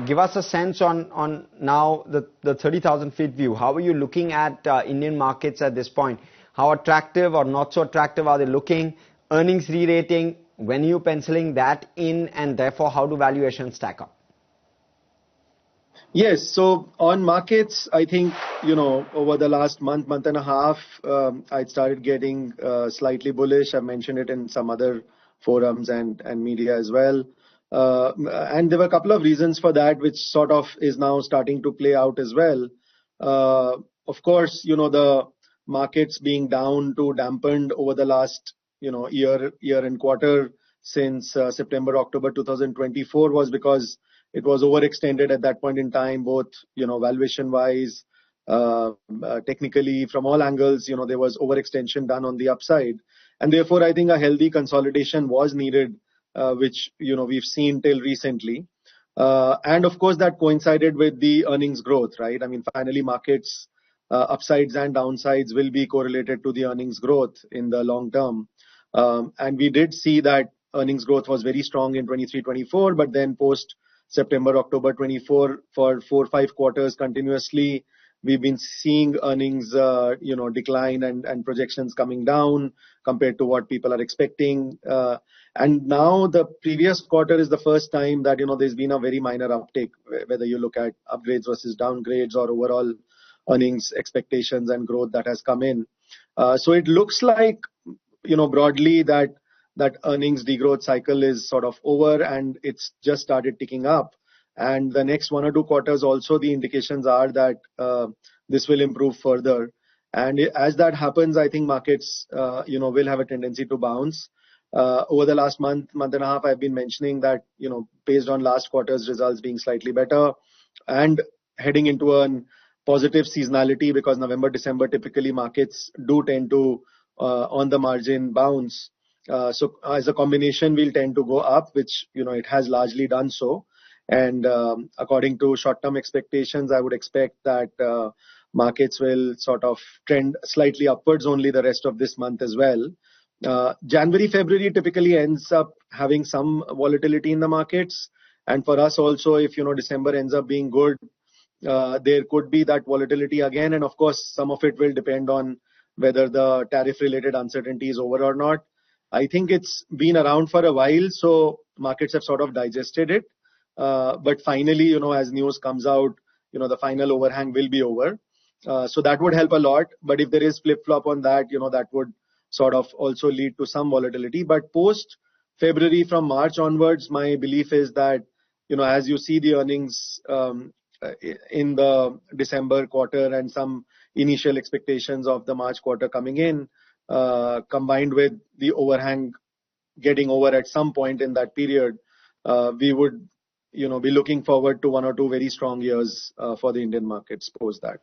give us a sense on now the 30,000 feet view. How are you looking at Indian markets at this point? How attractive or not so attractive are they looking? Earnings re-rating, when are you penciling that in, and therefore how do valuations stack up? Yes, so on markets, I think, over the last month and a half, I started getting slightly bullish. I mentioned it in some other forums and media as well. And there were a couple of reasons for that, which sort of is now starting to play out as well. Of course, the markets being down to dampened over the last, year and quarter since September, October 2024 was because it was overextended at that point in time, both, valuation wise, technically from all angles, there was overextension done on the upside. And therefore, I think a healthy consolidation was needed, which, we've seen till recently. And of course, that coincided with the earnings growth, right? I mean, finally, markets, upsides and downsides will be correlated to the earnings growth in the long term. And we did see that earnings growth was very strong in 23-24, but then post September, October 24, for 4-5 quarters continuously, we've been seeing earnings, decline and projections coming down compared to what people are expecting. And now the previous quarter is the first time that, there's been a very minor uptick, whether you look at upgrades versus downgrades or overall earnings expectations and growth that has come in. So it looks like, broadly that earnings degrowth cycle is sort of over and it's just started ticking up. And the next 1 or 2 quarters also, the indications are that this will improve further. And as that happens, I think markets, will have a tendency to bounce. Over the last month and a half, I've been mentioning that, based on last quarter's results being slightly better and heading into a positive seasonality, because November, December, typically markets do tend to, on the margin, bounce. So as a combination, we'll tend to go up, which, it has largely done so. And according to short-term expectations, I would expect that markets will sort of trend slightly upwards only the rest of this month as well. January, February typically ends up having some volatility in the markets. And for us also, if, December ends up being good, there could be that volatility again. And of course, some of it will depend on whether the tariff-related uncertainty is over or not. I think it's been around for a while, so markets have sort of digested it. But finally, as news comes out, the final overhang will be over. So that would help a lot. But if there is flip-flop on that, that would sort of also lead to some volatility. But post February, from March onwards, my belief is that, as you see the earnings in the December quarter and some initial expectations of the March quarter coming in, combined with the overhang getting over at some point in that period, we would, be looking forward to 1 or 2 very strong years for the Indian markets post that.